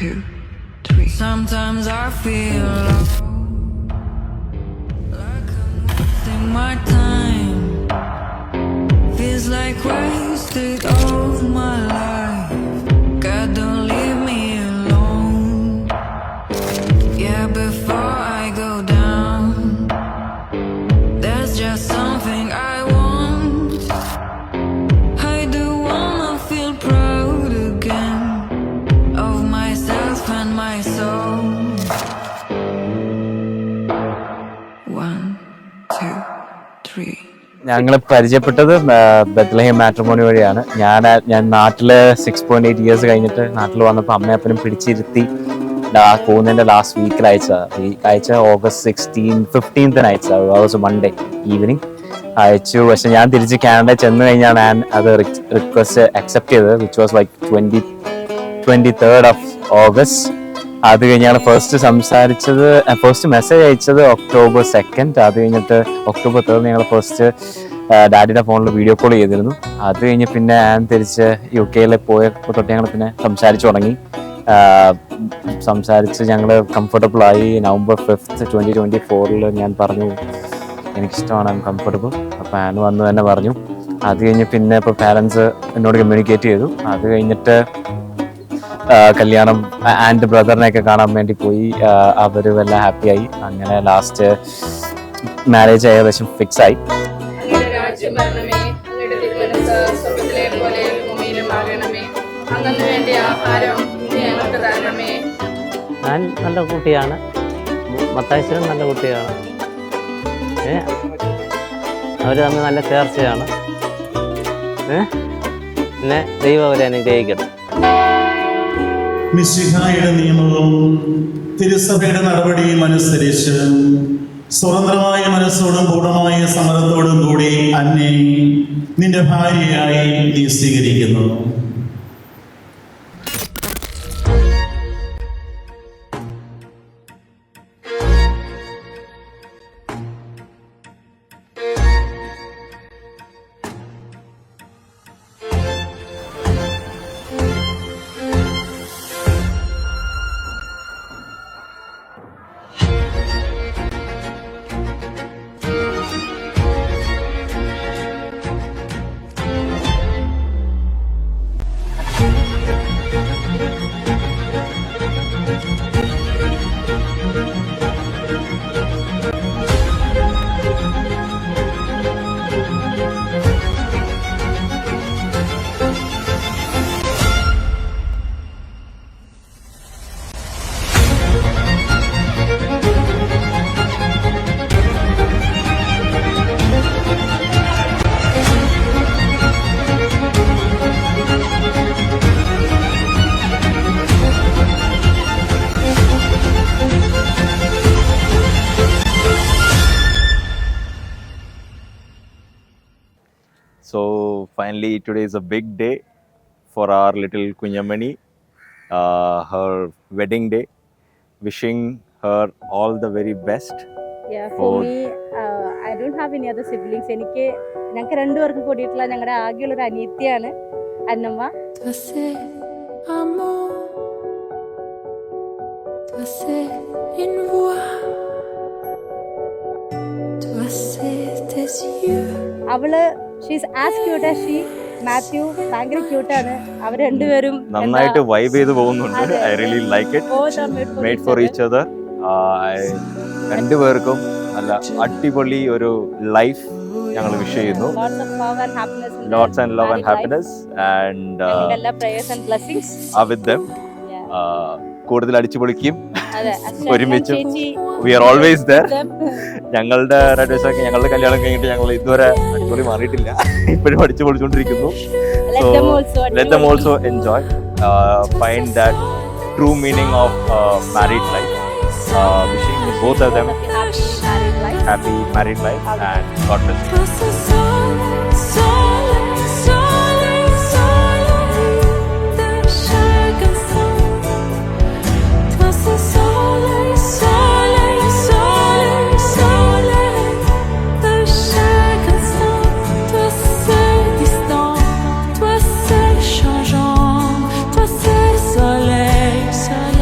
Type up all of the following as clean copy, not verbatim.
2, 3. Sometimes I feel like I'm wasting my time. Feels like wasted all my life. God, don't leave me alone. Yeah, before I go down, there's just something I want. I do wanna feel proud again of myself and my soul. 1, 2, 3. ഞങ്ങൾ പരിചയപ്പെട്ടത് Bethlehem matrimony വഴിയാണ്. ഞാൻ നാട്ടില് 6.8 years കഴിഞ്ഞിട്ട് നാട്ടിൽ വന്നപ്പോൾ അമ്മയപ്പനും പിടിച്ചിരുത്തി പോകുന്നതിന്റെ last വീക്കിൽ അയച്ച ഓഗസ്റ്റ് 15th അയച്ചത് മൺഡേ ഈവനിങ് അയച്ചു. പക്ഷെ ഞാൻ തിരിച്ച് കാനഡ ചെന്ന് കഴിഞ്ഞാണ് ഞാൻ അത് റിക്വസ്റ്റ് അക്സെപ്റ്റ് ചെയ്തത്, which was like 23rd of August. അത് കഴിഞ്ഞാണ് ഫസ്റ്റ് മെസ്സേജ് അയച്ചത് October 2nd. അത് കഴിഞ്ഞിട്ട് October 3rd ഞങ്ങൾ ഫസ്റ്റ് ഡാഡിയുടെ ഫോണിൽ വീഡിയോ കോൾ ചെയ്തിരുന്നു. അത് കഴിഞ്ഞ് പിന്നെ ഞാൻ തിരിച്ച് UK പോയപ്പോൾ തൊട്ട് ഞങ്ങൾ പിന്നെ സംസാരിച്ചു തുടങ്ങി. സംസാരിച്ച് ഞങ്ങൾ കംഫർട്ടബിൾ ആയി. November 5th 2024 ഞാൻ പറഞ്ഞു എനിക്കിഷ്ടമാണ്, ഐ എം കംഫർട്ടബിൾ. അപ്പോൾ ഞാൻ വന്ന് തന്നെ പറഞ്ഞു. അത് കഴിഞ്ഞ് പിന്നെ ഇപ്പോൾ പാരൻസ് എന്നോട് കമ്മ്യൂണിക്കേറ്റ് ചെയ്തു. അത് കഴിഞ്ഞിട്ട് കല്യാണം ആൻഡ് ബ്രദറിനെയൊക്കെ കാണാൻ വേണ്ടി പോയി. അവർ വല്ല ഹാപ്പിയായി. അങ്ങനെ ലാസ്റ്റ് മാരേജ് ഏകദേശം ഫിക്സ് ആയി. ഞാൻ നല്ല കുട്ടിയാണ്, മത്തായിച്ചനും നല്ല കുട്ടിയാണ്. അവർ തമ്മിൽ നല്ല ചേർച്ചയാണ്. പിന്നെ ദൈവം അവരെ അനുഗ്രഹിക്കട്ടെ. മിശിഹായുടെ നിയമവും തിരുസഭയുടെ നടപടിയും അനുസരിച്ച് സ്വതന്ത്രമായ മനസ്സോടും പൂർണ്ണമായ സമ്മതത്തോടും കൂടി അന്നെ നിന്റെ ഭാര്യയായി നീ സ്വീകരിക്കുന്നു. So finally today is a big day for our little Kunyamani, her wedding day. Wishing her all the very best. Yeah, for me, I don't have any other siblings. ഞങ്ങൾക്ക് രണ്ടുപേർക്കും കൂടിയിട്ടുള്ള ഞങ്ങളുടെ ആകെയുള്ളൊരു അനിയത്തിയാണ് അന്നമ്മ. അവള് she's as cute as she. Mathew ഭയങ്കര ക്യൂട്ടാണ്. അവർ രണ്ടുപേരും നന്നായിട്ട് വൈബ് ചെയ്ത് പോകുന്നുണ്ട്. I really like it. Made for each other. രണ്ടുപേർക്കും നല്ല അടിപൊളി ഒരു ലൈഫ് ഞങ്ങൾ വിഷ് ചെയ്യുന്നു. Lots and love and happiness and with them. കൂടുതൽ അടിച്ചു പൊളിക്കും ഒരുമിച്ചും. We are always there. ഞങ്ങളുടെ റേഡിയോസൊക്കെ ഞങ്ങളുടെ കല്യാണം കഴിഞ്ഞിട്ട് ഞങ്ങൾ ഇതുവരെ അടിപൊളി മാറിയിട്ടില്ല. ഇപ്പോഴും അടിച്ചു പൊളിച്ചുകൊണ്ടിരിക്കുന്നു. So let them also enjoy, find that true meaning of married life. Wishing both of them happy married life and God bless you. Soleil, soleil.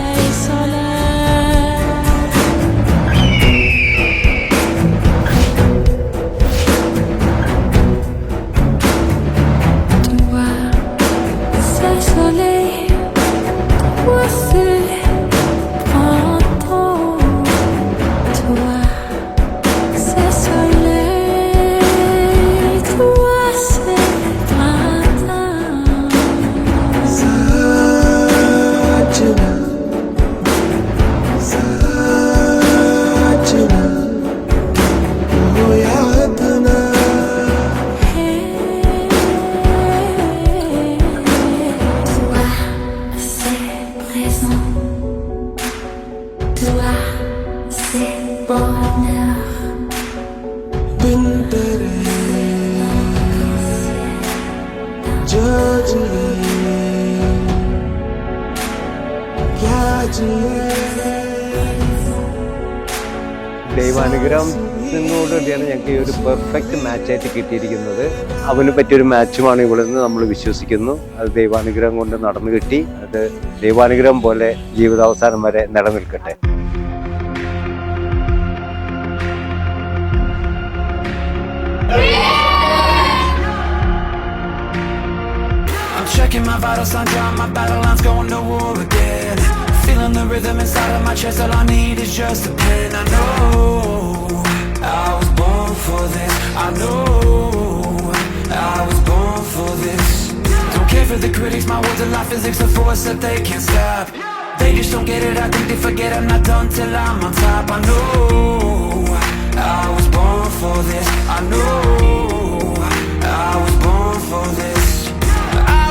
ദൈവാനുഗ്രഹത്തിനോടുകൂടിയാണ് ഞങ്ങൾക്ക് ഈ ഒരു പെർഫെക്റ്റ് മാച്ചായിട്ട് കിട്ടിയിരിക്കുന്നത്. അവന് പറ്റിയൊരു മാച്ചുമാണ് ഇവിടെ നിന്ന് നമ്മൾ വിശ്വസിക്കുന്നു. അത് ദൈവാനുഗ്രഹം കൊണ്ട് നടന്നു കിട്ടി. അത് ദൈവാനുഗ്രഹം പോലെ ജീവിതാവസാനം വരെ നിലനിൽക്കട്ടെ. I'm checking my vital signs, on my battle lines, going to war again. Feeling the rhythm inside of my chest, all I need is just a pen. I know I was born for this. I know I was born for this. Don't care for the critics, my words are like physics, a force that they can't stop. They just don't get it, I think they forget I'm not done till I'm on top. I know I was born for this. I know I was born for this. I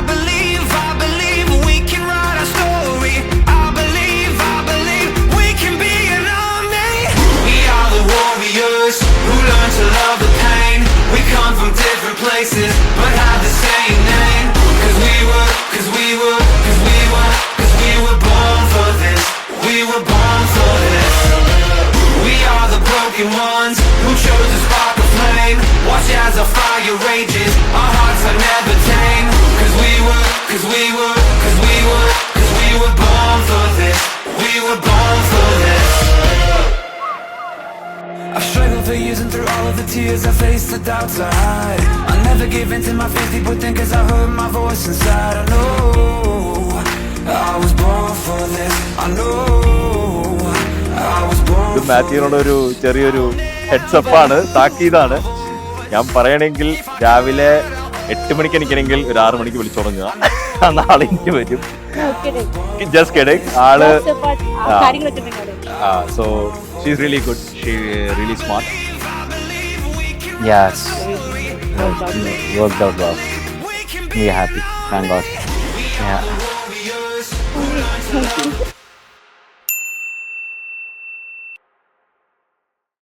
believe we can write our story. I believe we can be an army. We are the warriors who learn to love the pain. We come from different places but have the same name. Cause we were born for this. We were born for this. We are the broken ones who chose to spark a flame. Watch as our fire rages, our hearts are never tame. Cause we were born for this. We were born for this. I've struggled for years and through all of the tears I faced, the doubts I hide. I'll never give in to my fears, people think cause I heard my voice inside. I know I was born for this. I know I was born ഇത് മാത്യുവിനോടൊരു ചെറിയൊരു ഹെഡ്സപ്പാണ്, താക്കീതാണ്. ഞാൻ പറയണമെങ്കിൽ രാവിലെ 8 മണിക്ക് എണിക്കണമെങ്കിൽ ഒരു 6 മണിക്ക് വിളിച്ചു തുടങ്ങുക. നാളെ എനിക്ക് വരും. Just kidding. ആള് so she is really good, she really smart. Yes, worked out well. We are happy, thank God. Yeah.